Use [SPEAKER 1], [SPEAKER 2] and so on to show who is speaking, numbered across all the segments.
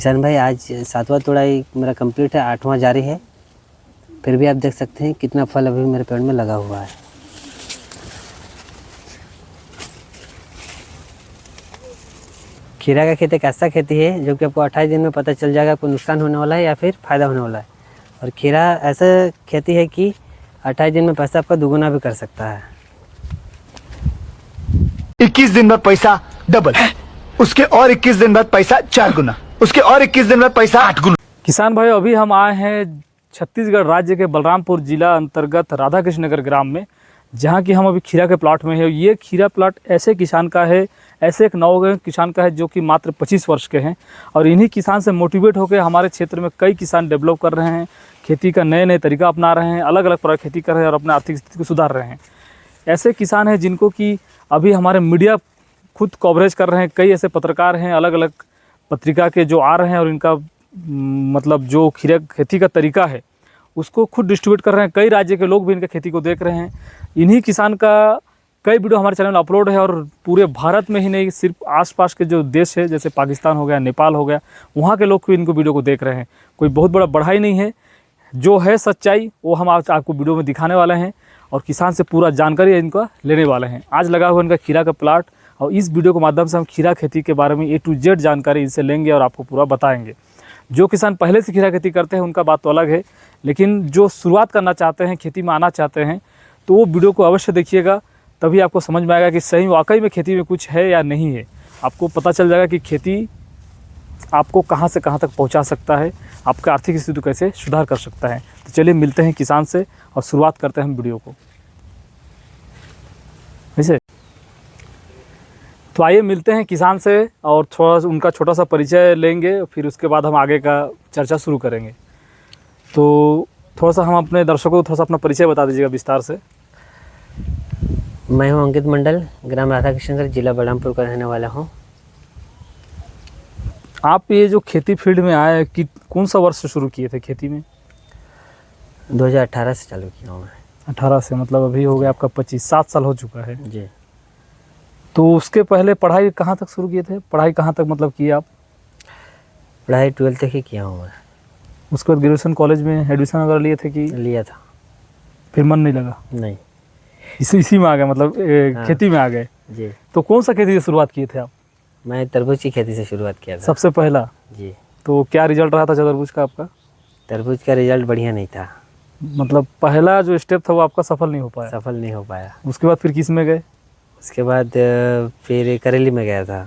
[SPEAKER 1] किसान भाई आज 7वां तोड़ाई मेरा कंप्लीट है, 8वां जारी है। फिर भी आप देख सकते हैं कितना फल अभी मेरे पेड़ में लगा हुआ है। खीरा का खेती एक ऐसा खेती है जो कि आपको 28 दिन में पता चल जाएगा आपको नुकसान होने वाला है या फिर फ़ायदा होने वाला है। और खीरा ऐसा खेती है कि 28 दिन में पैसा आपका दुगुना भी कर सकता है।
[SPEAKER 2] 21 दिन बाद पैसा डबल, उसके और 21 दिन बाद पैसा 4 गुना, उसके और 21 दिन बाद पैसा 8 गुना।
[SPEAKER 3] किसान भाई अभी हम आए हैं छत्तीसगढ़ राज्य के बलरामपुर जिला अंतर्गत राधा कृष्ण नगर ग्राम में, जहाँ की हम अभी खीरा के प्लाट में है। ये खीरा प्लाट ऐसे किसान का है, ऐसे एक नौजवान किसान का है जो कि मात्र 25 वर्ष के हैं। और इन्हीं किसान से मोटिवेट होकर हमारे क्षेत्र में कई किसान डेवलप कर रहे हैं, खेती का नए नए तरीका अपना रहे हैं, अलग अलग प्रकार की खेती कर रहे हैं और अपने आर्थिक स्थिति को सुधार रहे हैं। ऐसे किसान हैं जिनको कि अभी हमारे मीडिया खुद कवरेज कर रहे हैं। कई ऐसे पत्रकार हैं अलग अलग पत्रिका के जो आ रहे हैं और इनका मतलब जो खीरा खेती का तरीका है उसको खुद डिस्ट्रीब्यूट कर रहे हैं। कई राज्य के लोग भी इनका खेती को देख रहे हैं। इन्हीं किसान का कई वीडियो हमारे चैनल में अपलोड है और पूरे भारत में ही नहीं, सिर्फ आसपास के जो देश है जैसे पाकिस्तान हो गया, नेपाल हो गया, वहाँ के लोग भी इनको वीडियो को देख रहे हैं। कोई बहुत बड़ा बढ़ाई नहीं है, जो है सच्चाई वो हम आज आपको वीडियो में दिखाने वाले हैं और किसान से पूरा जानकारी इनका लेने वाले हैं। आज लगा हुआ इनका खीरा का प्लाट और इस वीडियो के माध्यम से हम खीरा खेती के बारे में A to Z जानकारी इनसे लेंगे और आपको पूरा बताएंगे। जो किसान पहले से खीरा खेती करते हैं उनका बात तो अलग है, लेकिन जो शुरुआत करना चाहते हैं, खेती में आना चाहते हैं, तो वो वीडियो को अवश्य देखिएगा, तभी आपको समझ में आएगा कि सही वाकई में खेती में कुछ है या नहीं है। आपको पता चल जाएगा कि खेती आपको कहां से कहां तक पहुंचा सकता है, आपका आर्थिक स्थिति को कैसे सुधार कर सकता है। तो चलिए मिलते हैं किसान से और शुरुआत करते हैं हम वीडियो को। वैसे तो आइए मिलते हैं किसान से और थोड़ा उनका छोटा सा परिचय लेंगे, फिर उसके बाद हम आगे का चर्चा शुरू करेंगे। तो थोड़ा सा हम अपने दर्शकों को थोड़ा सा अपना परिचय बता दीजिएगा विस्तार से।
[SPEAKER 1] मैं हूं अंकित मंडल, ग्राम राधा कृष्णनगर, जिला बलरामपुर का रहने वाला हूं।
[SPEAKER 3] आप ये जो खेती फील्ड में आए कि कौन सा वर्ष से शुरू किए थे खेती में?
[SPEAKER 1] 2018 से चालू किया हूँ मैं।
[SPEAKER 3] 18 से, मतलब अभी हो गया आपका 7 साल हो चुका है
[SPEAKER 1] जी।
[SPEAKER 3] तो उसके पहले पढ़ाई कहाँ तक शुरू किए थे? पढ़ाई कहाँ तक मतलब किए आप?
[SPEAKER 1] पढ़ाई 12th तक ही किया हूँ मैं।
[SPEAKER 3] उसके बाद ग्रेजुएशन कॉलेज में एडमिशन वगैरह लिए थे कि?
[SPEAKER 1] लिया था।
[SPEAKER 3] फिर मन नहीं लगा?
[SPEAKER 1] नहीं।
[SPEAKER 3] इसी में आ गए, मतलब
[SPEAKER 1] हाँ।
[SPEAKER 3] खेती में आ गए
[SPEAKER 1] जी।
[SPEAKER 3] तो कौन सा खेती से शुरुआत किए थे आप?
[SPEAKER 1] मैं तरबूज की खेती से शुरुआत किया था
[SPEAKER 3] सबसे पहला?
[SPEAKER 1] जी।
[SPEAKER 3] तो क्या रिजल्ट रहा था तरबूज का आपका?
[SPEAKER 1] तरबूज का रिजल्ट बढ़िया नहीं था।
[SPEAKER 3] मतलब पहला जो स्टेप था वो आपका सफल नहीं हो पाया?
[SPEAKER 1] सफल नहीं हो पाया।
[SPEAKER 3] उसके बाद फिर किस में गए?
[SPEAKER 1] उसके बाद फिर करेली में गया था।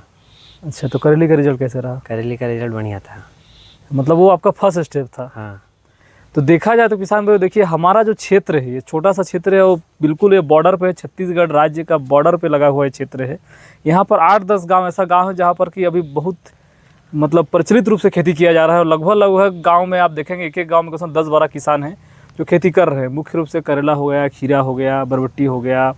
[SPEAKER 3] अच्छा, तो करेली का रिजल्ट कैसे रहा?
[SPEAKER 1] करेली का रिजल्ट बढ़िया था।
[SPEAKER 3] मतलब वो आपका फर्स्ट स्टेप था?
[SPEAKER 1] हाँ।
[SPEAKER 3] तो देखा जाए तो किसान भाई देखिए, हमारा जो क्षेत्र है, ये छोटा सा क्षेत्र है, वो बिल्कुल ये बॉर्डर पे है, छत्तीसगढ़ राज्य का बॉर्डर पे लगा हुआ क्षेत्र है। यहाँ पर 8-10 गांव ऐसा गांव है जहाँ पर कि अभी बहुत मतलब प्रचलित रूप से खेती किया जा रहा है। और लगभग गांव में आप देखेंगे एक एक गांव में कम से कम 10-12 किसान हैं जो खेती कर रहे हैं। मुख्य रूप से करेला हो गया, खीरा हो गया, बरबट्टी हो गया,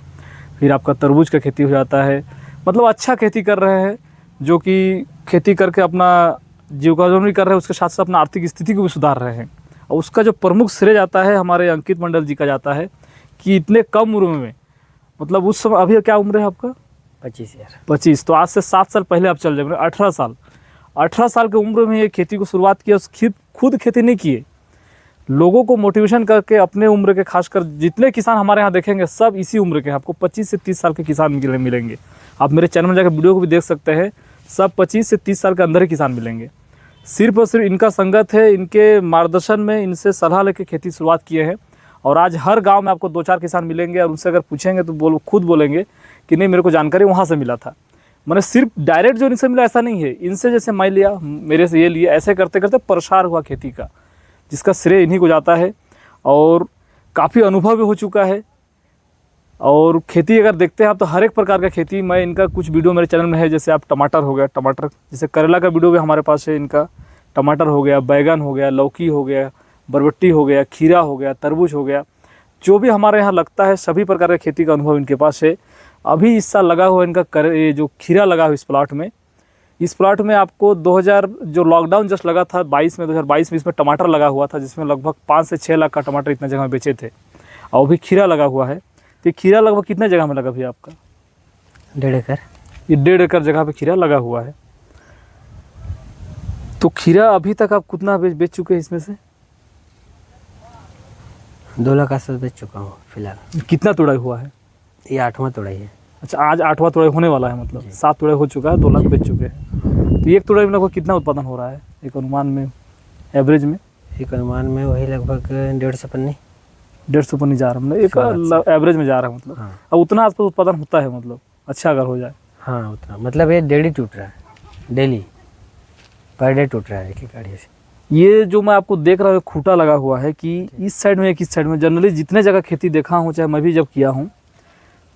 [SPEAKER 3] फिर आपका तरबूज का खेती हो जाता है। मतलब अच्छा खेती कर रहे हैं, जो कि खेती करके अपना जीविकोपार्जन भी कर रहे हैं, उसके साथ साथ अपना आर्थिक स्थिति को भी सुधार रहे हैं। और उसका जो प्रमुख श्रेय जाता है हमारे अंकित मंडल जी का जाता है कि इतने कम उम्र में, मतलब उस समय अभी क्या उम्र है आपका?
[SPEAKER 1] 25 यार।
[SPEAKER 3] 25। तो आज से 7 साल पहले आप चल जाए, 18 साल। 18 साल की उम्र में ये खेती को शुरुआत किया। खुद खेती नहीं किए, लोगों को मोटिवेशन करके अपने उम्र के, खासकर जितने किसान हमारे यहाँ देखेंगे सब इसी उम्र के हैं। आपको 25 से 30 साल के किसान मिलेंगे। आप मेरे चैनल में जाकर वीडियो को भी देख सकते हैं, सब 25 से 30 साल के अंदर ही किसान मिलेंगे। सिर्फ और सिर्फ इनका संगत है, इनके मार्गदर्शन में, इनसे सलाह लेकर खेती शुरुआत किए हैं। और आज हर गांव में आपको 2-4 किसान मिलेंगे और उनसे अगर पूछेंगे तो खुद बोलेंगे कि नहीं, मेरे को जानकारी वहाँ से मिला था। मैंने सिर्फ डायरेक्ट जो इनसे मिला ऐसा नहीं है, इनसे जैसे मैं लिया, मेरे से ये लिया, ऐसे करते करते प्रसार हुआ खेती का, जिसका श्रेय इन्हीं को जाता है। और काफ़ी अनुभव भी हो चुका है। और खेती अगर देखते हैं आप तो हर एक प्रकार का खेती, मैं इनका कुछ वीडियो मेरे चैनल में है। जैसे आप टमाटर हो गया, टमाटर जैसे करेला का वीडियो भी हमारे पास है इनका, टमाटर हो गया, बैगन हो गया, लौकी हो गया, बरबट्टी हो गया, खीरा हो गया, तरबूज हो गया, जो भी हमारे यहाँ लगता है सभी प्रकार की खेती का अनुभव इनके पास है। अभी इस साल लगा हुआ इनका ये जो खीरा लगा हुआ इस प्लाट में आपको 2000 जो लॉकडाउन जस्ट लगा था 2022 में इसमें टमाटर लगा हुआ था, जिसमें लगभग 5 से 6 लाख का टमाटर इतना जगह में बेचे थे। और अभी खीरा लगा हुआ है। तो खीरा लगभग कितने जगह में लगा भैया आपका?
[SPEAKER 1] 1.5 एकड़।
[SPEAKER 3] ये 1.5 एकड़ जगह पे खीरा लगा हुआ है। तो खीरा अभी तक आप कितना बेच चुके हैं इसमें से?
[SPEAKER 1] 2 लाख आसपास बेच चुका हूँ फिलहाल।
[SPEAKER 3] कितना तुड़ाई हुआ है?
[SPEAKER 1] ये 8वां तोड़ाई है।
[SPEAKER 3] अच्छा, आज 8वां तुड़ाई होने वाला है, मतलब 7 तुड़ाई हो चुका है, 2 लाख बेच चुके हैं। तो एक तुड़ाई में लगभग कितना उत्पादन हो रहा है एक अनुमान में, एवरेज में?
[SPEAKER 1] एक अनुमान में वही लगभग 150 पन्नी।
[SPEAKER 3] 150 पन्नी जा रहा है, मतलब एक एवरेज में जा रहा है, मतलब
[SPEAKER 1] हाँ।
[SPEAKER 3] अब उतना आसपास उत्पादन होता है, मतलब अच्छा अगर हो जाए।
[SPEAKER 1] हाँ उतना, मतलब ये डेली टूट रहा है, डेली पर डे टूट रहा है एक गाड़ी से।
[SPEAKER 3] ये जो मैं आपको देख रहा हूँ खूंटा लगा हुआ है कि इस साइड में एक इस साइड में, जनरली जितने जगह खेती देखा हूँ, चाहे मैं भी जब किया हूँ,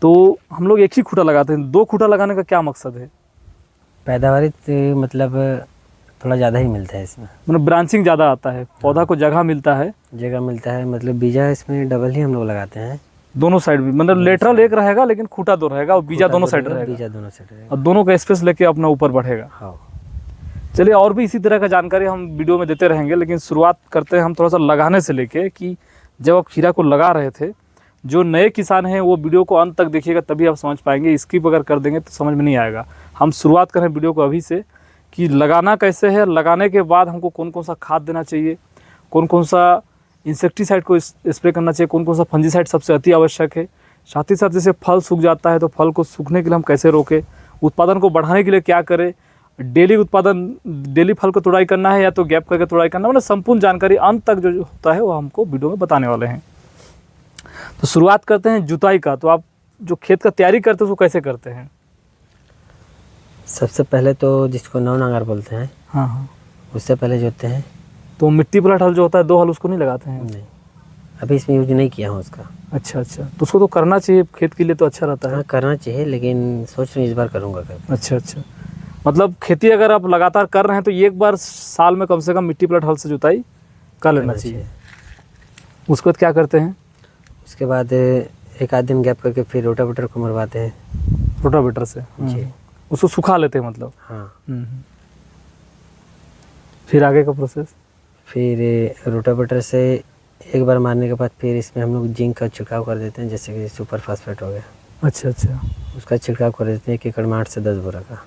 [SPEAKER 3] तो हम लोग एक ही खूंटा लगाते हैं। 2 खूंटा लगाने का क्या मकसद है?
[SPEAKER 1] पैदावार मतलब थोड़ा ज़्यादा ही मिलता है इसमें,
[SPEAKER 3] मतलब ब्रांचिंग ज़्यादा आता है, पौधा को जगह मिलता है,
[SPEAKER 1] जगह मिलता है, मतलब बीजा इसमें डबल ही हम लोग लगाते हैं।
[SPEAKER 3] दोनों साइड में, मतलब लेटरल एक रहेगा लेकिन खूंटा 2 रहेगा और बीजा दोनों साइड रहेगा,
[SPEAKER 1] बीजा दोनों साइड रहेगा
[SPEAKER 3] और दोनों का स्पेस लेके अपना ऊपर बढ़ेगा।
[SPEAKER 1] हाँ।
[SPEAKER 3] चलिए, और भी इसी तरह का जानकारी हम वीडियो में देते रहेंगे, लेकिन शुरुआत करते हैं हम थोड़ा सा लगाने से लेके, कि जब आप खीरा को लगा रहे थे, जो नए किसान हैं वो वीडियो को अंत तक देखिएगा, तभी आप समझ पाएंगे। स्किप अगर कर देंगे तो समझ में नहीं आएगा। हम शुरुआत करें वीडियो को अभी से, कि लगाना कैसे है, लगाने के बाद हमको कौन कौन सा खाद देना चाहिए, कौन कौन सा इंसेक्टिसाइड को स्प्रे करना चाहिए, कौन कौन सा फंजीसाइड सबसे अति आवश्यक है, साथ ही साथ जैसे फल सूख जाता है तो फल को सूखने के लिए हम कैसे रोकें, उत्पादन को बढ़ाने के लिए क्या करें, डेली फल को तुड़ाई करना है या तो गैप करके तुड़ाई करना, मतलब संपूर्ण जानकारी अंत तक जो होता है वो हमको वीडियो में बताने वाले हैं। तो शुरुआत करते हैं जुताई का। तो आप जो खेत का तैयारी करते हैं उसको कैसे करते हैं?
[SPEAKER 1] सबसे पहले तो जिसको नौ नांगर बोलते हैं,
[SPEAKER 3] हाँ हाँ,
[SPEAKER 1] उससे पहले जोतते हैं।
[SPEAKER 3] तो मिट्टी पलट हल जो होता है 2 हल, उसको नहीं लगाते हैं?
[SPEAKER 1] नहीं, अभी इसमें यूज नहीं किया हूँ उसका।
[SPEAKER 3] अच्छा अच्छा, तो उसको तो करना चाहिए, खेत के लिए तो अच्छा रहता है।
[SPEAKER 1] हाँ करना चाहिए, लेकिन सोच रही इस बार करूँगा कभी।
[SPEAKER 3] अच्छा अच्छा, मतलब खेती अगर आप लगातार कर रहे हैं तो एक बार साल में कम से कम मिट्टी पलट हल से जुताई कर लेना चाहिए। उसके बाद क्या करते हैं?
[SPEAKER 1] उसके बाद एक आध दिन गैप करके फिर रोटावेटर को मरवाते हैं।
[SPEAKER 3] रोटावेटर से?
[SPEAKER 1] जी।
[SPEAKER 3] उसको सुखा लेते हैं मतलब?
[SPEAKER 1] हाँ।
[SPEAKER 3] फिर आगे का प्रोसेस?
[SPEAKER 1] फिर रोटावेटर से एक बार मारने के बाद फिर इसमें हम लोग जिंक का छिड़काव कर देते हैं, जैसे कि सुपर फास्फेट हो गया।
[SPEAKER 3] अच्छा अच्छा,
[SPEAKER 1] उसका छिड़काव कर देते हैं 1 एकड़ में 8 से 10 बोरा का।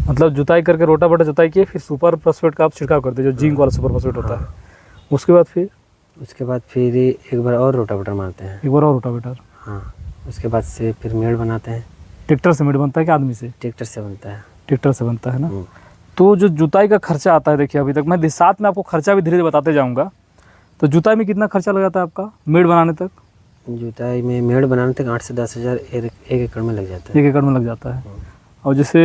[SPEAKER 3] मतलब जुताई करके रोटावेटर जुताई किए, फिर सुपर फास्फेट का आप छिड़काव करते हैं, जो जिंक वाला सुपर फास्फेट होता है। उसके बाद फिर एक बार और रोटावेटर मारते हैं। एक बार और रोटावेटर?
[SPEAKER 1] हाँ। उसके बाद से फिर मेड़ बनाते हैं।
[SPEAKER 3] ट्रैक्टर से मेड़ बनता है कि आदमी से?
[SPEAKER 1] ट्रैक्टर से बनता है।
[SPEAKER 3] ट्रैक्टर से बनता है ना। तो जो जुताई का खर्चा आता है, देखिए अभी तक मैं साथ में आपको खर्चा भी धीरे धीरे बताते जाऊँगा। तो जुताई में कितना खर्चा लगाता है आपका मेड़ बनाने तक?
[SPEAKER 1] जुताई में मेड़ बनाने तक 8 से 10 हज़ार 1 एकड़ में लग जाता है।
[SPEAKER 3] 1 एकड़ में लग जाता है। और जैसे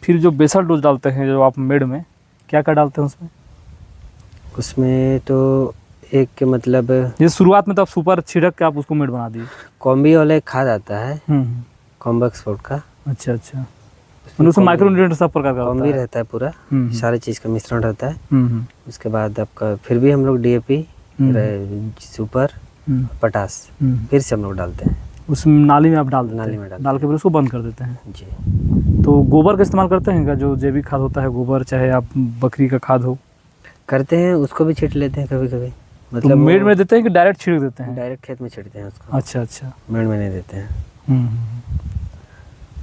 [SPEAKER 3] फिर जो बेसल डोज डालते हैं जो आप मेड़ में, क्या क्या डालते हैं उसमें?
[SPEAKER 1] उसमें तो एक के मतलब
[SPEAKER 3] जैसे शुरुआत में तो आप सुपर छिड़क के आप उसको मेड़ बना दिए।
[SPEAKER 1] कॉम्बी वाला एक खाद आता है, कॉम्बो एक्सपोर्ट का।
[SPEAKER 3] अच्छा अच्छा, मतलब उसमें माइक्रो न्यूट्रिएंट सब प्रकार का
[SPEAKER 1] कॉम्बी रहता है पूरा, सारे चीज़ का मिश्रण रहता है। उसके बाद आपका फिर भी हम लोग DAP, सुपर, पोटास फिर से हम लोग डालते हैं।
[SPEAKER 3] उस नाली में आप डाल देते हैं?
[SPEAKER 1] नाली में
[SPEAKER 3] डाल के फिर उसको बंद कर देते हैं।
[SPEAKER 1] जी।
[SPEAKER 3] तो गोबर का इस्तेमाल करते हैं क्या, जो जैविक खाद होता है गोबर, चाहे आप बकरी का खाद हो?
[SPEAKER 1] करते हैं, उसको भी छींट लेते हैं कभी कभी।
[SPEAKER 3] मतलब मेड़ में देते हैं कि डायरेक्ट छिड़क देते हैं?
[SPEAKER 1] डायरेक्ट खेत में छींटते हैं उसको।
[SPEAKER 3] अच्छा अच्छा,
[SPEAKER 1] मेड़ में नहीं देते हैं।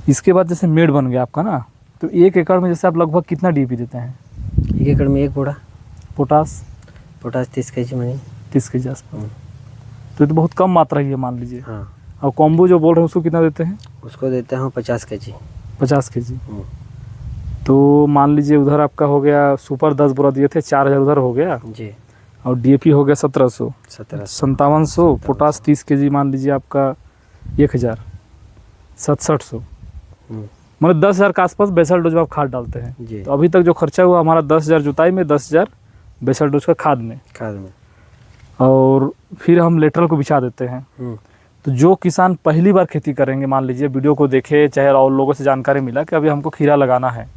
[SPEAKER 3] इसके बाद जैसे मेड़ बन गया आपका ना, तो 1 एकड़ में जैसे आप लगभग कितना DAP देते हैं?
[SPEAKER 1] 1 एकड़ में 1 बोरा।
[SPEAKER 3] पोटास?
[SPEAKER 1] पोटास 30 kg मनी।
[SPEAKER 3] 30 kg आसपास। तो ये तो बहुत कम मात्रा ही है मान लीजिए।
[SPEAKER 1] हाँ।
[SPEAKER 3] और कॉम्बो जो बोल रहे हैं उसको कितना देते हैं?
[SPEAKER 1] उसको देता हूँ 50 kg।
[SPEAKER 3] 50 kg। तो मान लीजिए उधर आपका हो गया, सुपर 10 बोरा दिए थे, 4000 उधर हो गया जी। और DAP हो गया 1700, 5700, पोटास 30 kg मान लीजिए आपका 1000, 6700, मतलब 10,000 के आसपास बेसल डोज आप खाद डालते हैं जी। तो अभी तक जो खर्चा हुआ हमारा 10,000 जुताई में, 10,000 बेसल डोज का खाद में। और फिर हम लेटरल को बिछा देते हैं। तो जो किसान पहली बार खेती करेंगे, मान लीजिए वीडियो को देखे, चाहे और लोगों से जानकारी मिला कि अभी हमको खीरा लगाना है,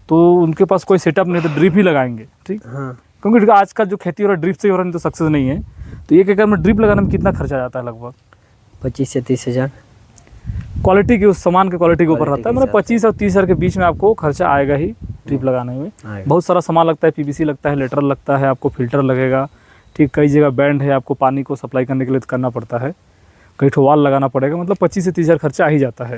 [SPEAKER 3] तो उनके पास कोई सेटअप नहीं, तो ड्रिप ही लगाएंगे। ठीक। हाँ। क्योंकि आज का जो खेती हो रहा है ड्रिप से हो रहा है, नहीं तो सक्सेस नहीं है। तो 1 एकड़ में ड्रिप लगाने में कितना खर्चा जाता है? लगभग
[SPEAKER 1] 25 से 30 हज़ार।
[SPEAKER 3] क्वालिटी के, उस सामान के क्वालिटी के ऊपर रहता है, मतलब 25 और 30 हज़ार के बीच में आपको खर्चा आएगा ही ड्रिप लगाने में। बहुत सारा सामान लगता है, PVC लगता है, लेटरल लगता है, आपको फिल्टर लगेगा। ठीक, कई जगह बैंड है, आपको पानी को सप्लाई करने के लिए करना पड़ता है, कई ठो वाल लगाना पड़ेगा, मतलब 25 से 30 हज़ार खर्चा आ ही जाता है।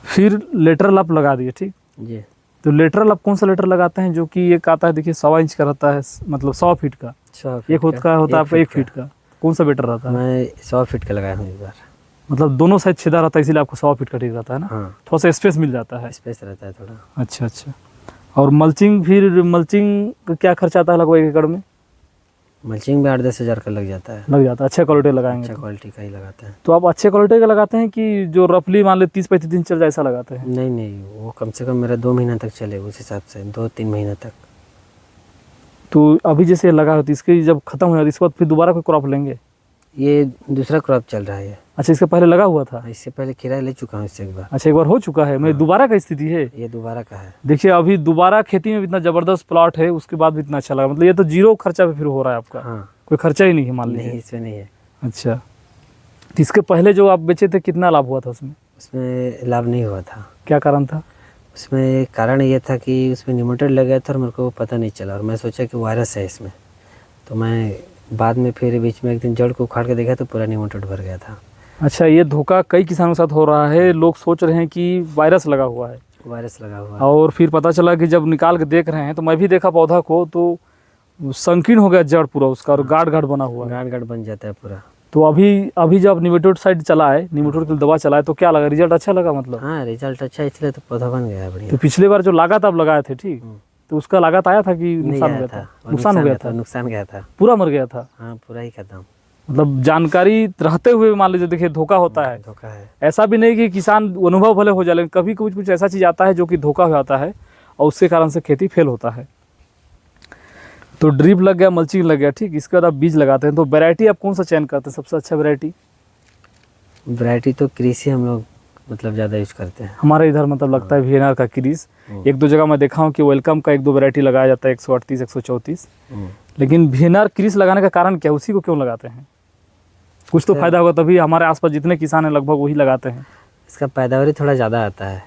[SPEAKER 3] फिर लेटरल आप लगा दिए, ठीक जी। तो लेटरल आप कौन सा लेटर लगाते हैं, जो कि एक आता है देखिए 1.25 इंच का रहता है, मतलब 100 फीट का,
[SPEAKER 1] 100
[SPEAKER 3] एक होता है आपका 1 फीट का, कौन सा बेटर रहता है?
[SPEAKER 1] मैं 100 फीट का लगाया हूँ इस बार।
[SPEAKER 3] मतलब दोनों साइड छेदा रहता है, इसीलिए आपको 100 फीट का ठीक रहता है ना?
[SPEAKER 1] हाँ,
[SPEAKER 3] थोड़ा सा स्पेस मिल जाता है।
[SPEAKER 1] स्पेस रहता है थोड़ा।
[SPEAKER 3] अच्छा अच्छा। और मल्चिंग, फिर मल्चिंग का क्या खर्चा आता है लगभग 1 एकड़ में?
[SPEAKER 1] मल्चिंग में 8-10 हज़ार का लग जाता है।
[SPEAKER 3] लग जाता है, अच्छे क्वालिटी लगाएंगे
[SPEAKER 1] अच्छा
[SPEAKER 3] तो।
[SPEAKER 1] क्वालिटी का ही लगाते हैं।
[SPEAKER 3] तो आप अच्छे क्वालिटी का लगाते हैं कि जो रफली मान ले 30-35 दिन चल जाए ऐसा लगाते हैं?
[SPEAKER 1] नहीं नहीं, वो कम से कम मेरा 2 महीना तक चले, उस हिसाब से 2-3 महीना तक।
[SPEAKER 3] तो अभी जैसे लगा होती, इसके जब खत्म हो जाती इसके बाद फिर दोबारा कोई क्रॉप लेंगे?
[SPEAKER 1] ये दूसरा क्रॉप चल रहा है।
[SPEAKER 3] अच्छा, इसके पहले लगा हुआ था?
[SPEAKER 1] इससे पहले खीरा ले चुका हूँ इससे एक बार।
[SPEAKER 3] अच्छा, एक बार हो चुका है, मेरी दोबारा का स्थिति है?
[SPEAKER 1] ये दोबारा का है।
[SPEAKER 3] देखिए अभी दोबारा खेती में इतना जबरदस्त प्लॉट है, उसके बाद भी इतना अच्छा लगा, मतलब ये तो जीरो खर्चा पे फिर हो रहा है आपका।
[SPEAKER 1] हाँ,
[SPEAKER 3] कोई खर्चा ही नहीं है मान
[SPEAKER 1] नहीं
[SPEAKER 3] लीजिए।
[SPEAKER 1] इसमें नहीं है।
[SPEAKER 3] अच्छा, तो इसके पहले जो आप बेचे थे कितना लाभ हुआ था उसमें?
[SPEAKER 1] उसमें लाभ नहीं हुआ था।
[SPEAKER 3] क्या कारण था?
[SPEAKER 1] उसमें कारण ये था कि उसमें निमोटेड लग गया था और मेरे को पता नहीं चला, और मैं सोचा कि वायरस है इसमें। तो मैं बाद में फिर बीच में एक दिन जड़ को उखाड़ के देखा तो पूरा निमोटेड भर गया था।
[SPEAKER 3] अच्छा, ये धोखा कई किसानों के साथ हो रहा है, लोग सोच रहे हैं कि वायरस लगा हुआ है,
[SPEAKER 1] वायरस लगा हुआ है।
[SPEAKER 3] और फिर पता चला कि जब निकाल के देख रहे हैं, तो मैं भी देखा पौधा को, तो संकीर्ण हो गया जड़ पूरा उसका, और गाढ़ गाढ़ बना हुआ है।
[SPEAKER 1] गाढ़ गाढ़ बन जाता है पूरा।
[SPEAKER 3] तो अभी जब निमेटोड साइड चला है, निमेटोड की दवा चला है, तो क्या लगा, रिजल्ट अच्छा लगा मतलब?
[SPEAKER 1] हाँ, रिजल्ट अच्छा, इसलिए तो पौधा बन गया है बढ़िया।
[SPEAKER 3] तो पिछली बार जो लागत आप लगाए थे, ठीक, तो उसका लागत आया था कि
[SPEAKER 1] नहीं
[SPEAKER 3] नुकसान हो
[SPEAKER 1] आया
[SPEAKER 3] गया था?
[SPEAKER 1] और
[SPEAKER 3] नुकसान हो गया था,
[SPEAKER 1] नुकसान गया था।
[SPEAKER 3] पूरा मर गया था।
[SPEAKER 1] हाँ, पूरा ही खत्म।
[SPEAKER 3] मतलब जानकारी रहते हुए मान लीजिए, देखिए धोखा होता है।
[SPEAKER 1] धोखा है।
[SPEAKER 3] ऐसा भी नहीं कि किसान अनुभव भले हो जाए, लेकिन कभी कुछ ऐसा चीज़ आता है जो कि धोखा हो जाता है, और उसके कारण से खेती फेल होता है। तो ड्रिप लग गया, मल्चिंग लग गया, ठीक, इसके बाद आप बीज लगाते हैं, तो वैरायटी आप कौन सा चयन करते हैं, सबसे अच्छा वैरायटी?
[SPEAKER 1] वैरायटी तो कृषि हम लोग मतलब ज़्यादा यूज करते हैं।
[SPEAKER 3] हमारे इधर मतलब लगता है VNR का क्रीज, 1-2 जगह मैं देखा हूँ कि वेलकम का 1-2 वैरायटी लगाया जाता है, 138, 134। लेकिन VNR क्रीज लगाने का कारण क्या है, उसी को क्यों लगाते हैं? कुछ तो फायदा होगा, तभी हमारे आसपास जितने किसान हैं लगभग वही लगाते हैं।
[SPEAKER 1] इसका पैदावारी थोड़ा ज़्यादा आता है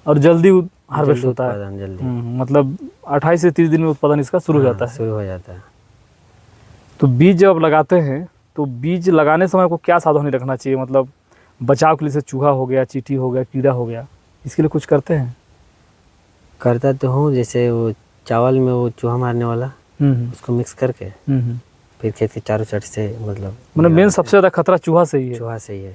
[SPEAKER 3] और जल्दी हार्वेस्ट होता है।
[SPEAKER 1] उत्पादन जल्दी।
[SPEAKER 3] मतलब 28 से 30 दिन में उत्पादन इसका शुरू हो जाता है।
[SPEAKER 1] शुरू हो जाता है।
[SPEAKER 3] तो बीज जब आप लगाते हैं, तो बीज लगाने समय को क्या सावधानी रखना चाहिए, मतलब बचाव के लिए? से चूहा हो गया, चींटी हो गया, कीड़ा हो गया, इसके लिए कुछ करते हैं?
[SPEAKER 1] करता तो हूँ, जैसे वो चावल में वो चूहा मारने वाला, उसको मिक्स करके फिर खेत के चारों साइड से मतलब
[SPEAKER 3] मेन सबसे ज़्यादा खतरा चूहा से ही है।
[SPEAKER 1] चूहा से ही है।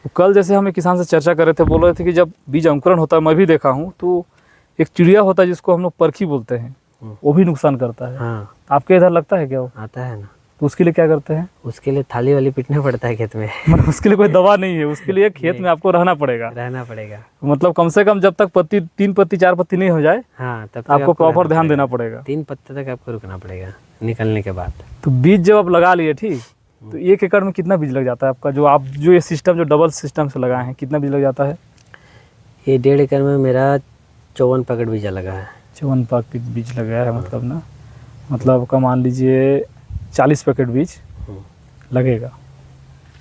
[SPEAKER 3] तो कल जैसे हम एक किसान से चर्चा कर रहे थे, बोल रहे थे कि जब बीज अंकुरण होता है, मैं भी देखा हूँ, तो एक चिड़िया होता है जिसको हम लोग परखी बोलते हैं, वो भी नुकसान करता है।
[SPEAKER 1] हाँ,
[SPEAKER 3] आपके इधर लगता है क्या वो?
[SPEAKER 1] आता है ना।
[SPEAKER 3] तो उसके लिए क्या करते हैं?
[SPEAKER 1] उसके लिए थाली वाली पीटना पड़ता है खेत में।
[SPEAKER 3] मतलब उसके लिए कोई दवा नहीं है, उसके लिए खेत में आपको रहना पड़ेगा। मतलब कम से कम जब तक पत्ती 3 पत्ती 4 पत्ती नहीं हो जाए,
[SPEAKER 1] हाँ, तब तक
[SPEAKER 3] आपको प्रॉपर ध्यान देना पड़ेगा।
[SPEAKER 1] 3 पत्ते तक आपको रुकना पड़ेगा निकलने के बाद।
[SPEAKER 3] तो बीज जब आप लगा लिए, ठीक, तो 1 एकड़ में कितना बीज लग जाता है आपका, जो ये सिस्टम जो डबल सिस्टम से लगाए हैं, कितना बीज लग जाता है?
[SPEAKER 1] ये 1.5 एकड़ में मेरा 54 पैकेट बीजा लगा है।
[SPEAKER 3] 54 पैकेट बीज लगाया है, मतलब ना, मतलब आपका मान लीजिए 40 पैकेट बीज लगेगा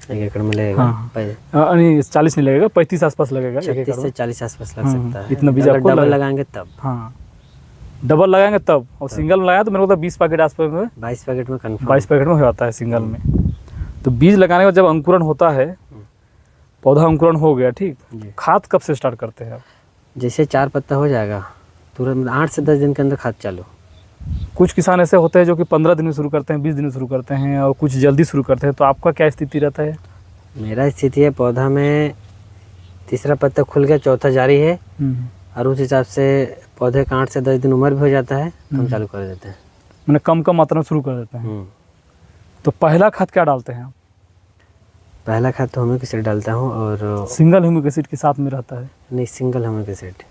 [SPEAKER 1] 1 एकड़ में लगेगा।
[SPEAKER 3] हाँ, नहीं 40 नहीं लगेगा, 35 आसपास लगेगा।
[SPEAKER 1] 36 से 40 आसपास लग सकता है।
[SPEAKER 3] इतना बीज आपको
[SPEAKER 1] डबल लगाएंगे तब।
[SPEAKER 3] हाँ, डबल लगाएंगे तब, और सिंगल में लगाया तो मेरे को 20 पैकेट आसपास में,
[SPEAKER 1] 22 पैकेट में कन्फर्म।
[SPEAKER 3] 22 पैकेट में हो जाता है सिंगल में। तो बीज लगाने के बाद जब अंकुरण होता है, पौधा अंकुरण हो गया, ठीक, खाद कब से स्टार्ट करते हैं आप?
[SPEAKER 1] जैसे 4 पत्ता हो जाएगा तुरंत 8 से 10 दिन के अंदर खाद चालू।
[SPEAKER 3] कुछ किसान ऐसे होते हैं जो कि 15 दिन में शुरू करते हैं, 20 दिन में शुरू करते हैं, और कुछ जल्दी शुरू करते हैं। तो आपका क्या स्थिति रहता है?
[SPEAKER 1] मेरा स्थिति है, पौधा में तीसरा पत्ता खुल गया, चौथा जारी है, और उस हिसाब से पौधे का 8 से 10 दिन उम्र भी हो जाता है, तो हम चालू कर देते हैं।
[SPEAKER 3] मैंने कम मात्रा में शुरू कर देते हैं। तो पहला खाद क्या डालते हैं आप?
[SPEAKER 1] पहला खाद तो ह्यूमिक एसिड डालता हूँ, और
[SPEAKER 3] सिंगल ह्यूमिक एसिड के साथ में रहता है?
[SPEAKER 1] नहीं, सिंगल ह्यूमिक एसिड।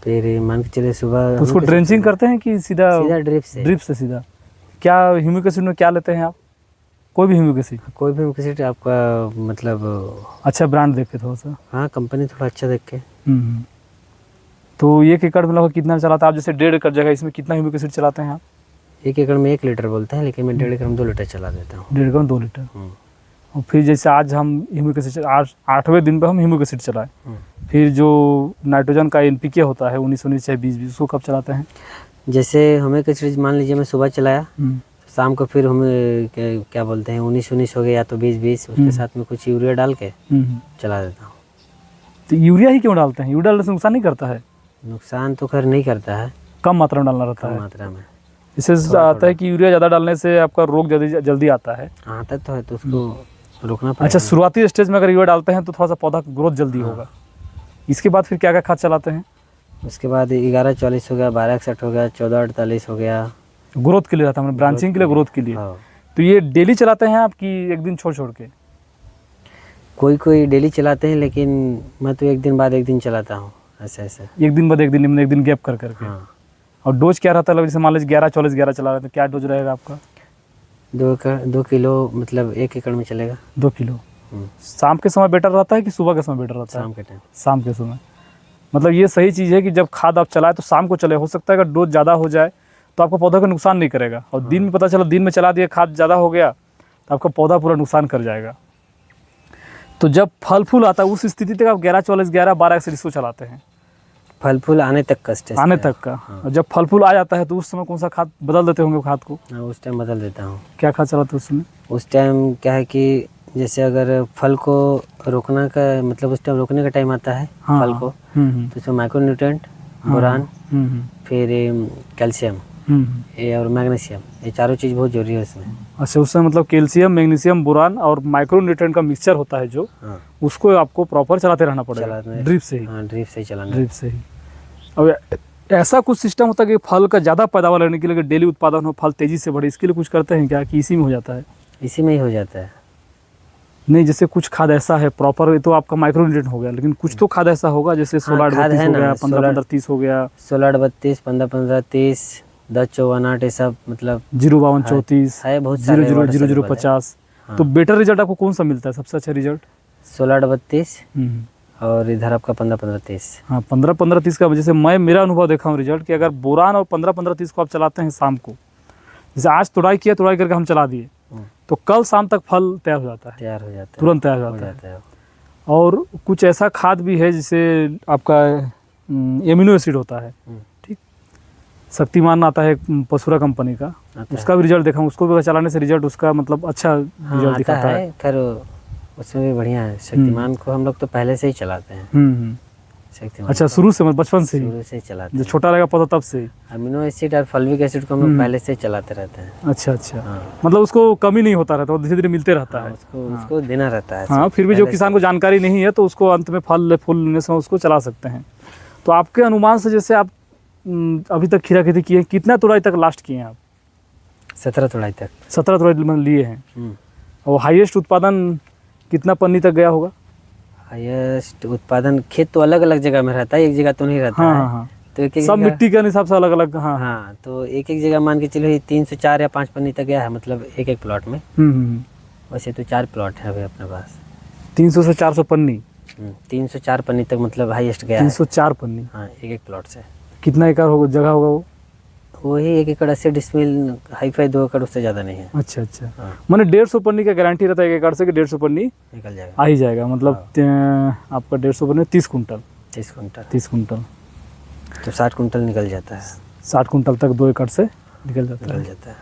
[SPEAKER 1] फिर मान के चले सुबह
[SPEAKER 3] उसको ड्रेंचिंग करते हैं कि सीधा
[SPEAKER 1] ड्रिप से?
[SPEAKER 3] ड्रिप से सीधा। क्या ह्यूमिक एसिड में क्या लेते हैं आप? कोई भी ह्यूमिक एसिड?
[SPEAKER 1] कोई भी ह्यूमिक एसिड आपका, मतलब
[SPEAKER 3] अच्छा ब्रांड देख के थोड़ा सा।
[SPEAKER 1] हाँ, कंपनी थोड़ा अच्छा देख के।
[SPEAKER 3] तो 1 एकड़ में लगभग कितना चलाता है आप? जैसे 1.5 एकड़ जगह, इसमें कितना ह्यूमिक एसिड चलाते हैं आप?
[SPEAKER 1] 1 एकड़ में 1 लीटर बोलते हैं, लेकिन मैं 1.5 एकड़ में 2 लीटर चला देता हूँ।
[SPEAKER 3] 1.5 एकड़ में 2 लीटर। और फिर जैसे आज हम ह्यूमिक एसिड 8वें दिन पे हम ह्यूमिक एसिड चलाए, फिर जो नाइट्रोजन का NPK होता है 19-19 चाहे 20-20, उसको कब चलाते हैं?
[SPEAKER 1] जैसे ह्यूमिक एसिड मान लीजिए मैं सुबह चलाया, शाम को फिर हमें क्या बोलते हैं 19-19 हो गया, या तो 20-20, उसके साथ में कुछ यूरिया डाल के चला देता हूँ।
[SPEAKER 3] तो यूरिया ही क्यों डालते हैं? यूरिया डालने से नुकसान नहीं करता है?
[SPEAKER 1] नुकसान तो खैर नहीं करता है,
[SPEAKER 3] कम मात्रा में डालना रहता
[SPEAKER 1] कम
[SPEAKER 3] है।
[SPEAKER 1] मात्रा में।
[SPEAKER 3] इससे आता है कि यूरिया ज़्यादा डालने से आपका रोग जल्दी जल्दी आता है।
[SPEAKER 1] आता तो है तो उसको रोकना पड़ेगा।
[SPEAKER 3] अच्छा, शुरुआती स्टेज में अगर यूरिया डालते हैं तो थोड़ा सा पौधा ग्रोथ जल्दी होगा। इसके बाद फिर क्या क्या खाद चलाते हैं?
[SPEAKER 1] उसके बाद 11-40 हो गया, 12-61 हो गया, 14-48 हो गया।
[SPEAKER 3] ग्रोथ के लिए रहता है, ब्रांचिंग के लिए, ग्रोथ के लिए।
[SPEAKER 1] हाँ,
[SPEAKER 3] तो ये डेली चलाते हैं आप कि एक दिन छोड़ छोड़ के?
[SPEAKER 1] कोई कोई डेली चलाते हैं, लेकिन मैं तो एक दिन बाद एक दिन चलाता हूँ, ऐसे ऐसे।
[SPEAKER 3] एक दिन बाद एक दिन गैप कर करके।
[SPEAKER 1] हाँ,
[SPEAKER 3] और डोज क्या रहता है? जैसे मान लीजिए 11-40-11 चला रहे हैं तो क्या डोज रहेगा आपका?
[SPEAKER 1] 2 किलो, मतलब 1 एकड़ में चलेगा।
[SPEAKER 3] 2 किलो। शाम के समय बेटर रहता है कि सुबह के समय बेटर रहता है?
[SPEAKER 1] शाम के टाइम।
[SPEAKER 3] शाम के समय। मतलब ये सही चीज़ है कि जब खाद आप चलाएं तो शाम को चले। हो सकता है अगर डोज ज़्यादा हो जाए तो आपका पौधा को नुकसान नहीं करेगा, और दिन में पता चला दिन में चला दिया, खाद ज़्यादा हो गया तो आपका पौधा पूरा नुकसान कर जाएगा। तो जब फल फूल आता है उस स्थिति तक आप 11-40-11-12 इसको चलाते हैं?
[SPEAKER 1] फल फूल आने तक का स्टेज
[SPEAKER 3] आने
[SPEAKER 1] पे।
[SPEAKER 3] तक का। और जब फल फूल आ जाता है तो उस समय कौन सा खाद बदल देते होंगे खाद को?
[SPEAKER 1] हाँ, उस टाइम बदल देता हूँ।
[SPEAKER 3] क्या खाद चलाते हैं उस समय?
[SPEAKER 1] उस टाइम क्या है कि जैसे अगर फल को रोकना का मतलब उस टाइम रोकने का टाइम आता है,
[SPEAKER 3] हाँ,
[SPEAKER 1] फल को, तो इसमें माइक्रोन्यूट्रेंट, बोरान, फिर कैल्शियम ये और मैग्नीशियम, ये चारों चीज़ बहुत जरूरी है इसमें।
[SPEAKER 3] अच्छा, उससे मतलब कैल्शियम, मैग्नीशियम, बोरान और माइक्रोन्यूट्रिएंट का मिक्सचर होता है जो,
[SPEAKER 1] हाँ,
[SPEAKER 3] उसको आपको प्रॉपर चलाते रहना पड़ेगा
[SPEAKER 1] चलाते
[SPEAKER 3] ड्रिप से ही।
[SPEAKER 1] हाँ, ड्रिप से ही चलाना।
[SPEAKER 3] ड्रिप से ही। अब ऐसा कुछ सिस्टम होता है कि फल का ज़्यादा पैदावार लेने के लिए, डेली उत्पादन हो, फल तेज़ी से बढ़े, इसके लिए कुछ करते हैं क्या कि इसी में हो जाता है?
[SPEAKER 1] इसी में ही हो जाता है।
[SPEAKER 3] नहीं, जैसे कुछ खाद ऐसा है प्रॉपर, ये तो आपका माइक्रोन्यूट्रिएंट हो गया, लेकिन कुछ तो खाद ऐसा होगा जैसे 16-38 हो गया, 15-15-30 हो गया,
[SPEAKER 1] 16-32, 15-15-30, 10-54-8, ये सब मतलब
[SPEAKER 3] 052-34,
[SPEAKER 1] है बहुत सारे
[SPEAKER 3] 00-00-50। तो बेटर रिजल्ट आपको कौन सा मिलता है, सबसे अच्छा रिजल्ट?
[SPEAKER 1] 16-32 और इधर आपका 15-15-30।
[SPEAKER 3] हाँ, 15-15-30 का। जैसे मैं मेरा अनुभव देखा हूँ रिजल्ट कि अगर बोरान और 15-15-30 को आप चलाते हैं शाम को, जैसे आज तुड़ाई किया, तुड़ाई करके हम चला दिए तो कल शाम तक फल तैयार हो जाता है,
[SPEAKER 1] तैयार हो जाता है,
[SPEAKER 3] तुरंत तैयार हो जाता है। और कुछ ऐसा खाद भी है जिसे आपका एमिनो एसिड होता है, ठीक, शक्तिमान आता है पसुरा कंपनी का, उसका भी रिजल्ट देखा हूँ, उसको भी चलाने से रिजल्ट उसका मतलब अच्छा रिजल्ट दिखाता है।
[SPEAKER 1] खैर उसमें भी बढ़िया है। शक्तिमान को हम लोग तो पहले से ही चलाते हैं। शक्तिमान
[SPEAKER 3] अच्छा, शुरू से बचपन से ही?
[SPEAKER 1] शुरू से ही चलाते
[SPEAKER 3] जो
[SPEAKER 1] हैं।
[SPEAKER 3] छोटा रहेगा पौधा तब से ही?
[SPEAKER 1] अमीनो एसिड और फल्विक एसिड को हम लोग पहले से ही चलाते रहते हैं।
[SPEAKER 3] अच्छा अच्छा।
[SPEAKER 1] हाँ।
[SPEAKER 3] मतलब उसको कमी नहीं होता रहता, वो धीरे धीरे मिलते रहता है।
[SPEAKER 1] उसको देना रहता है।
[SPEAKER 3] हाँ, फिर भी जो किसान को जानकारी नहीं है तो उसको अंत में फल फूल लेने से उसको चला सकते हैं। तो आपके अनुमान से जैसे आप अभी तक खीरा खेती किए, कितना तुड़ाई तक लास्ट किए हैं आप?
[SPEAKER 1] 17 तुड़ाई तक।
[SPEAKER 3] 17 तुड़ाई लिए हैं। और हाईएस्ट उत्पादन कितना पन्नी तक गया होगा?
[SPEAKER 1] हाईएस्ट उत्पादन खेत तो अलग अलग जगह में रहता है, एक जगह तो नहीं रहता है।
[SPEAKER 3] हाँ।
[SPEAKER 1] तो एक
[SPEAKER 3] सब मिट्टी के हिसाब से अलग अलग।
[SPEAKER 1] हाँ, तो एक एक जगह मान के चलो 304 या 5 पन्नी तक गया है, मतलब एक एक प्लॉट में। वैसे तो 4 प्लॉट है अभी अपने पास।
[SPEAKER 3] 300 से 400 पन्नी?
[SPEAKER 1] 304 पन्नी तक मतलब हाईएस्ट गया है।
[SPEAKER 3] 304 पन्नी?
[SPEAKER 1] हाँ, एक एक प्लॉट से।
[SPEAKER 3] कितना एकड़ होगा, जगह होगा वो?
[SPEAKER 1] वही 1 एकड़ 80 डिसमिल, हाईफाई 2 एकड़, उससे ज़्यादा नहीं है।
[SPEAKER 3] अच्छा अच्छा। मैंने 150 पन्नी का गारंटी रहता है 1 एकड़ से कि 150 पन्नी
[SPEAKER 1] निकल जाएगा,
[SPEAKER 3] आ ही जाएगा। मतलब आपका 150 पन्नी 30 कुंटल।
[SPEAKER 1] 30 कुंटल।
[SPEAKER 3] 30 कुंटल
[SPEAKER 1] तो 60 कुंटल निकल जाता है।
[SPEAKER 3] 60 कुंटल तक 2 एकड़ से निकल जाता है।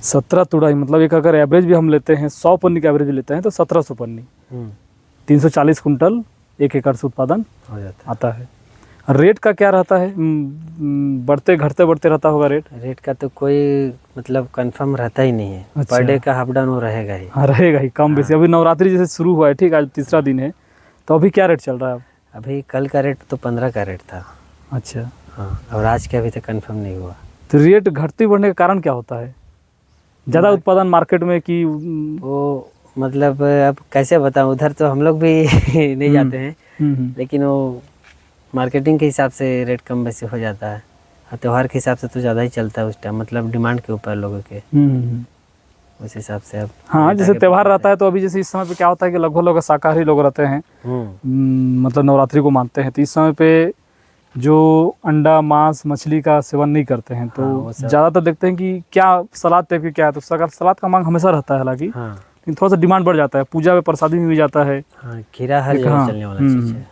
[SPEAKER 3] 17 तुड़ाई मतलब एक अगर एवरेज भी हम लेते हैं, 100 पन्नी का एवरेज लेते हैं तो 1700 पन्नी, 340 कुंटल 1 एकड़ से उत्पादन
[SPEAKER 1] हो जाता
[SPEAKER 3] आता है। रेट का क्या रहता है? बढ़ते घटते रहता होगा रेट?
[SPEAKER 1] रेट का तो कोई मतलब कंफर्म रहता ही नहीं है।
[SPEAKER 3] अच्छा।
[SPEAKER 1] पर डे का अप डाउन वो रहेगा ही।
[SPEAKER 3] हाँ, रहेगा ही कम बेसी। अभी नवरात्रि जैसे शुरू हुआ है, ठीक, आज तीसरा दिन है, तो अभी क्या रेट चल रहा है?
[SPEAKER 1] अभी कल का रेट तो 15 का रेट था।
[SPEAKER 3] अच्छा।
[SPEAKER 1] हाँ, और आज के अभी तक कंफर्म नहीं हुआ।
[SPEAKER 3] तो रेट घटते बढ़ने का कारण क्या होता है? ज़्यादा उत्पादन मार्केट में कि
[SPEAKER 1] वो मतलब अब कैसे बताऊँ, उधर तो हम लोग भी नहीं जाते हैं, लेकिन वो मार्केटिंग के हिसाब से रेट कम वैसे हो जाता है। और त्यौहार के हिसाब से तो ज़्यादा ही चलता है उस टाइम, मतलब डिमांड के ऊपर लोगों के उस हिसाब से। अब
[SPEAKER 3] हाँ, जैसे त्यौहार रहता है तो अभी जैसे इस समय पे क्या होता है कि लगभग लोग शाकाहारी लोग रहते हैं, मतलब नवरात्रि को मानते हैं, तो इस समय पे जो अंडा मांस मछली का सेवन नहीं करते हैं, तो ज़्यादातर देखते हैं कि क्या सलाद टाइप की क्या है, तो सलाद का मांग हमेशा रहता है हालांकि, लेकिन थोड़ा सा डिमांड बढ़ जाता है, पूजा में प्रसादी में भी जाता है।
[SPEAKER 1] खीरा हर जगह चलने वाला चीज़ है।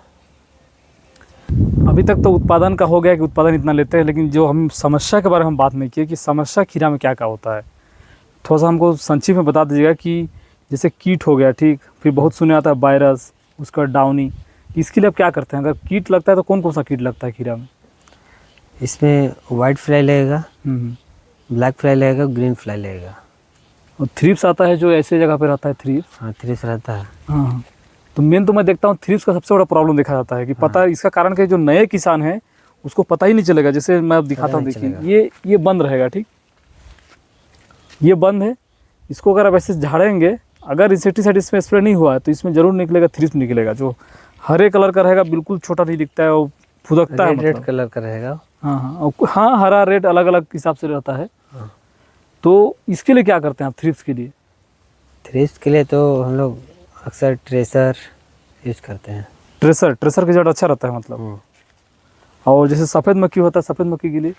[SPEAKER 3] अभी तक तो उत्पादन का हो गया कि उत्पादन इतना लेते हैं, लेकिन जो हम समस्या के बारे में बात नहीं किए कि समस्या खीरा में क्या क्या होता है, थोड़ा सा हमको संक्षिप्त में बता दीजिएगा। कि जैसे कीट हो गया, ठीक, फिर बहुत सुने आता है वायरस, उसका डाउनी, इसके लिए आप क्या करते हैं? अगर कीट लगता है तो कौन कौन सा कीट लगता है खीरा में?
[SPEAKER 1] इसमें वाइट फ्लाई लगेगा,
[SPEAKER 3] हम्म।
[SPEAKER 1] ब्लैक फ्लाई लगेगा, ग्रीन फ्लाई लगेगा।
[SPEAKER 3] और थ्रिप्स आता है जो ऐसे जगह पे रहता है, थ्रिप्स।
[SPEAKER 1] हाँ, थ्रिप्स रहता है।
[SPEAKER 3] हाँ, तो मेन तो मैं देखता हूँ थ्रिप्स का सबसे बड़ा प्रॉब्लम देखा जाता है कि पता है इसका कारण कि जो नए किसान हैं उसको पता ही नहीं चलेगा। जैसे मैं अब दिखाता हूँ,
[SPEAKER 1] नहीं
[SPEAKER 3] देखिए ये बंद रहेगा, ठीक, ये बंद है। इसको अगर आप ऐसे झाड़ेंगे, अगर इंसेक्टिसाइड इसमें स्प्रे नहीं हुआ है तो इसमें जरूर निकलेगा, थ्रिप्स निकलेगा, जो हरे कलर का रहेगा, बिल्कुल छोटा नहीं दिखता है, वो फुदकता है,
[SPEAKER 1] रेड
[SPEAKER 3] मतलब।
[SPEAKER 1] कलर का रहेगा।
[SPEAKER 3] हाँ, हाँ, हरा रेड अलग अलग हिसाब से रहता है।
[SPEAKER 1] हाँ।
[SPEAKER 3] तो इसके लिए क्या करते हैं आप थ्रिप्स के लिए?
[SPEAKER 1] थ्रिप्स के लिए तो हम लोग अक्सर ट्रेसर यूज करते हैं।
[SPEAKER 3] ट्रेसर का रिजल्ट अच्छा रहता है, मतलब। और जैसे सफ़ेद मक्खी होता है, सफ़ेद मक्खी के लिए?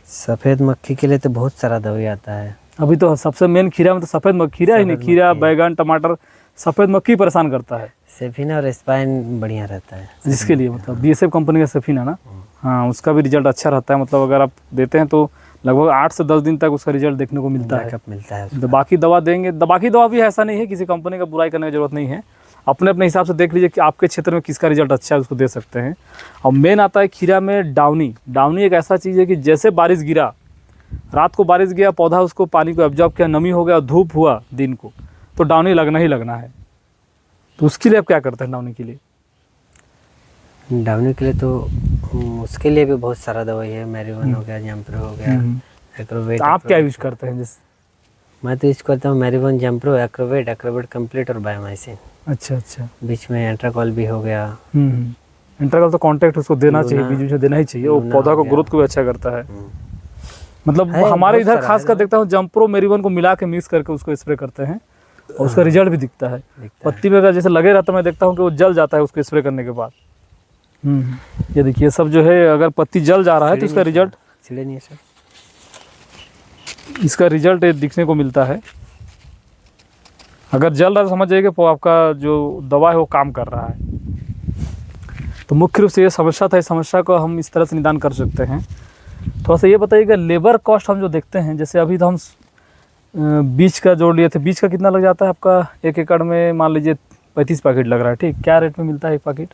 [SPEAKER 1] सफ़ेद मक्खी के लिए तो बहुत सारा दवाई आता है।
[SPEAKER 3] अभी तो सबसे मेन खीरा में तो सफ़ेद मक्खी, खीरा ही नहीं, खीरा, बैगन, टमाटर, सफ़ेद मक्खी परेशान करता है।
[SPEAKER 1] सेफिना और स्पाइन बढ़िया रहता है
[SPEAKER 3] जिसके लिए, मतलब BSF कंपनी का सेफिना ना, हाँ, उसका भी रिजल्ट अच्छा रहता है। मतलब अगर आप देते हैं तो लगभग 8 से 10 दिन तक उसका रिजल्ट देखने को मिलता है।
[SPEAKER 1] बैकअप मिलता है।
[SPEAKER 3] तो बाकी दवा देंगे, बाकी दवा भी ऐसा नहीं है, किसी कंपनी का बुराई करने की जरूरत नहीं है। अपने अपने हिसाब से देख लीजिए कि आपके क्षेत्र में किसका रिजल्ट अच्छा है, उसको दे सकते हैं। और मेन आता है खीरा में डाउनी एक ऐसा चीज़ है कि जैसे बारिश गिरा, रात को बारिश गया, पौधा उसको पानी को एब्जॉर्ब किया, नमी हो गया, धूप हुआ दिन को, तो डाउनी लगना ही लगना है। तो उसके लिए आप क्या करते हैं डाउनी के लिए?
[SPEAKER 1] डाउनी के लिए तो उसके लिए भी बहुत सारा दवाई है। मैरीवन हो गया, जम्प्रो हो गया, एक्रोवेट।
[SPEAKER 3] तो आप क्या यूज करते हैं? जैसे
[SPEAKER 1] मैं तो यूज करता हूँ मैरीवन, जम्प्रो, एक्रोवेट कंप्लीट और बायोमाइसिन।
[SPEAKER 3] अच्छा,
[SPEAKER 1] बीच में एंट्राकॉल भी हो गया।
[SPEAKER 3] इंटरवल तो कांटेक्ट उसको देना चाहिए, बीच में देना ही चाहिए, वो पौधा को ग्रोथ को भी अच्छा करता है। मतलब हमारे इधर खास कर देखता हूँ जम्प्रो मेरीवन को मिला के मिक्स करके उसको स्प्रे करते हैं, और उसका रिजल्ट भी दिखता है। पत्ती में अगर जैसे लगे रहता है, मैं देखता हूँ कि वो जल जाता है उसको स्प्रे करने के बाद। ये देखिए, सब जो है, अगर पत्ती जल जा रहा है तो इसका रिजल्ट,
[SPEAKER 1] छिड़े नहीं है सर,
[SPEAKER 3] इसका रिजल्ट दिखने को मिलता है। अगर जल रहा है तो समझ जाइए कि आपका जो दवा है वो काम कर रहा है। तो मुख्य रूप से ये समस्या था, इस समस्या को हम इस तरह से निदान कर सकते हैं। थोड़ा सा ये बताइएगा, लेबर कॉस्ट हम जो देखते हैं, जैसे अभी तो हम बीज का जोड़ लिए थे, बीज का कितना लग जाता है आपका 1 एकड़ में? मान लीजिए 35 पैकेट लग रहा है, ठीक, क्या रेट में मिलता है एक पैकेट?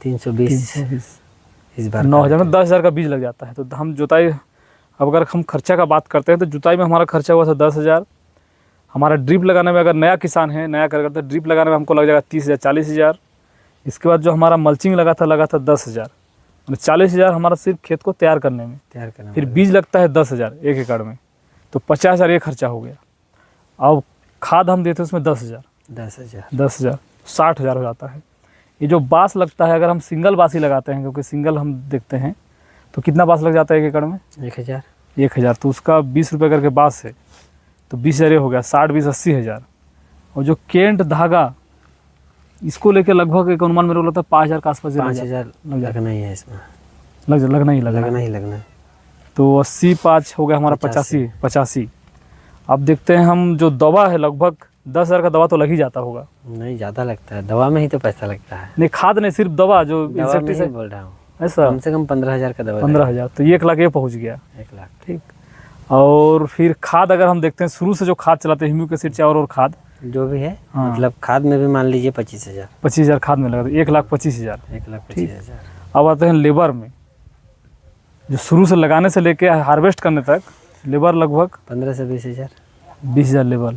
[SPEAKER 1] 320। इस बार
[SPEAKER 3] 9,000 में 10,000 का बीज लग जाता है। तो हम जुताई, अब अगर हम खर्चा का बात करते हैं तो जुताई में हमारा खर्चा हुआ था 10,000। हमारा ड्रिप लगाने में, अगर नया किसान है, नया कर करते, ड्रिप लगाने में हमको लग जाएगा 30,000, 40,000। इसके बाद जो हमारा मल्चिंग लगा था 10,000, 40,000 हमारा सिर्फ खेत को तैयार करने में। फिर बीज लगता है 10,000 1 एकड़ में, तो 50,000 ये खर्चा हो गया। अब खाद हम देते हैं उसमें 10,000, 60,000 हो जाता है। ये जो बाँस लगता है, अगर हम सिंगल बाँस ही लगाते हैं, क्योंकि सिंगल हम देखते हैं, तो कितना बाँस लग जाता है 1 एकड़ में?
[SPEAKER 1] 1,000।
[SPEAKER 3] तो उसका 20 रुपये करके बाँस है, तो 20,000 ये हो गया, 60, 20, 80,000। और जो केंट धागा, इसको लेके लगभग एक अनुमान मेरे को लगता है 5,000 के आसपास
[SPEAKER 1] 5,000 लगना ही है इसमें,
[SPEAKER 3] लगना ही
[SPEAKER 1] लगना।
[SPEAKER 3] तो 80, 5 हो गया हमारा 85। अब देखते हैं हम, जो दवा है लगभग 10,000 का दवा तो लग ही जाता होगा।
[SPEAKER 1] नहीं, ज़्यादा लगता है, दवा में ही तो पैसा लगता है।
[SPEAKER 3] नहीं, खाद नहीं, सिर्फ दवा, जो
[SPEAKER 1] इंसेक्टिसाइड बोल रहा हूँ,
[SPEAKER 3] ऐसा
[SPEAKER 1] कम से कम 15,000 का दवा।
[SPEAKER 3] 15,000, तो 1 लाख ये पहुँच गया।
[SPEAKER 1] 1 लाख,
[SPEAKER 3] ठीक। और फिर खाद अगर हम देखते हैं, शुरू से जो खाद चलाते हैं, ह्यूमिक एसिड चावल और खाद
[SPEAKER 1] जो भी है,
[SPEAKER 3] हाँ।
[SPEAKER 1] मतलब खाद में भी मान लीजिए 25,000।
[SPEAKER 3] 25,000 खाद में लगा, तो 1,25,000।
[SPEAKER 1] 1,25,000।
[SPEAKER 3] अब आते हैं लेबर में, जो शुरू से लगाने से लेके हार्वेस्ट करने तक लेबर लगभग
[SPEAKER 1] 15 से 20,000।
[SPEAKER 3] 20,000 लेबर,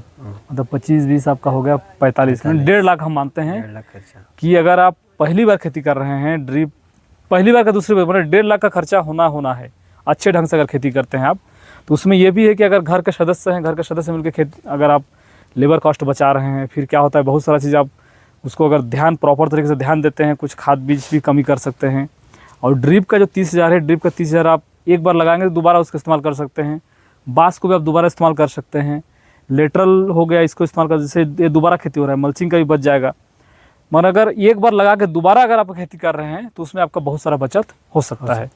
[SPEAKER 3] मतलब 25-20 आपका हो गया 45, 1.5 लाख हम मानते हैं
[SPEAKER 1] 1.5 लाख खर्चा।
[SPEAKER 3] कि अगर आप पहली बार खेती कर रहे हैं, ड्रिप पहली बार का, दूसरी बार, मतलब 1.5 लाख का खर्चा होना है अच्छे ढंग से अगर खेती करते हैं आप। तो उसमें ये भी है कि अगर घर के सदस्य हैं, घर के सदस्य मिलकर खेती, अगर आप लेबर कॉस्ट बचा रहे हैं, फिर क्या होता है, बहुत सारा चीज़ आप उसको अगर ध्यान, प्रॉपर तरीके से ध्यान देते हैं, कुछ खाद बीज भी कमी कर सकते हैं। और ड्रिप का जो 30,000 है, ड्रिप का 30,000 आप एक बार लगाएंगे तो दोबारा उसका इस्तेमाल कर सकते हैं। बाँस को भी आप दोबारा इस्तेमाल कर सकते हैं। लेटरल हो गया, इसको इस्तेमाल कर, जैसे ये दोबारा खेती हो रहा है, मल्चिंग का भी बच जाएगा। मगर अगर एक बार लगा के दोबारा अगर आप खेती कर रहे हैं तो उसमें आपका बहुत सारा बचत हो सकता है।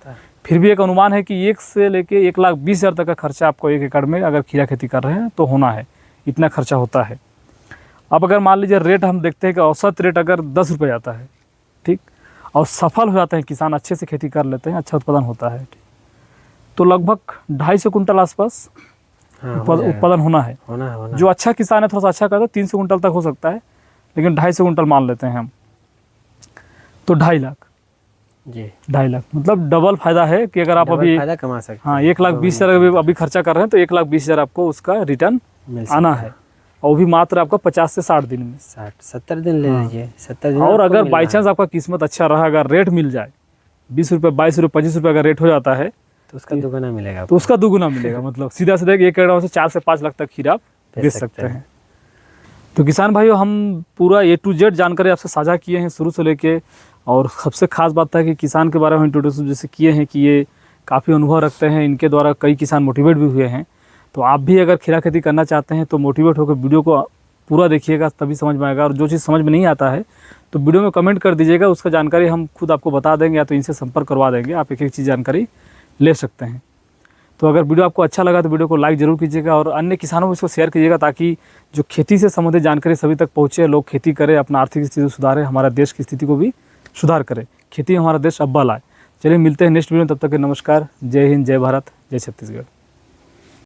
[SPEAKER 3] फिर भी एक अनुमान है कि 1 से लेके 1,20,000 तक का खर्चा आपको 1 एकड़ में अगर खीरा खेती कर रहे हैं तो होना है, इतना खर्चा होता है। अब अगर मान लीजिए रेट हम देखते हैं कि औसत रेट अगर 10 रुपये जाता है, ठीक, और सफल हो जाते हैं किसान, अच्छे से खेती कर लेते हैं, अच्छा उत्पादन होता है, ठीक, तो लगभग 250 कुंटल आसपास उत्पादन होना है। जो अच्छा किसान है, थोड़ा सा अच्छा करता है, 300 कुंटल तक हो सकता है, लेकिन 250 कुंटल मान लेते हैं हम। तो 2.5 लाख,
[SPEAKER 1] जी
[SPEAKER 3] 2.5 लाख मतलब डबल फायदा है कि अगर आप
[SPEAKER 1] डबल
[SPEAKER 3] अभी
[SPEAKER 1] फायदा कमा सकते
[SPEAKER 3] हाँ
[SPEAKER 1] हैं
[SPEAKER 3] 1,20,000 अभी खर्चा कर रहे हैं तो 1,20,000 आपको उसका रिटर्न
[SPEAKER 1] मिल सकता
[SPEAKER 3] आना है, और वो भी मात्र आपका 50 से 60 दिन में।
[SPEAKER 1] 60-70 दिन ले लीजिए, 70 दिन
[SPEAKER 3] और
[SPEAKER 1] आपको
[SPEAKER 3] अगर
[SPEAKER 1] मिल
[SPEAKER 3] बाई
[SPEAKER 1] रहा
[SPEAKER 3] चांस आपका किस्मत अच्छा रहा, अगर रेट मिल जाए 20 रुपये 22 रुपये 25 रुपये अगर रेट हो जाता है
[SPEAKER 1] है, तो उसका दुगना मिलेगा
[SPEAKER 3] तो
[SPEAKER 1] आपको।
[SPEAKER 3] उसका दुगुना मिलेगा। मतलब सीधा सीधा एक एकड़ से 4 से 5 लाख तक खीरा आप बेच सकते हैं। तो किसान भाइयों, हम पूरा A to Z जानकारी आपसे साझा किए हैं शुरू से लेके, और सबसे खास बात है कि किसान के बारे में इंट्रोड्यूस जैसे किए हैं कि ये काफ़ी अनुभव रखते हैं, इनके द्वारा कई किसान मोटिवेट भी हुए हैं। तो आप भी अगर खीरा खेती करना चाहते हैं तो मोटिवेट होकर वीडियो को पूरा देखिएगा, तभी समझ में आएगा। और जो चीज़ समझ में नहीं आता है तो वीडियो में कमेंट कर दीजिएगा, उसका जानकारी हम खुद आपको बता देंगे या तो इनसे संपर्क करवा देंगे, आप एक एक चीज़ जानकारी ले सकते हैं। तो अगर वीडियो आपको अच्छा लगा तो वीडियो को लाइक ज़रूर कीजिएगा और अन्य किसानों को इसको शेयर कीजिएगा, ताकि जो खेती से संबंधित जानकारी सभी तक पहुँचे, लोग खेती करें, अपना आर्थिक स्थिति सुधारें, हमारा देश की स्थिति को भी सुधार करें, खेती हमारा देश अव्वल आए। चलिए मिलते हैं नेक्स्ट वीडियो में, तब तक के नमस्कार। जय हिंद, जय भारत, जय छत्तीसगढ़।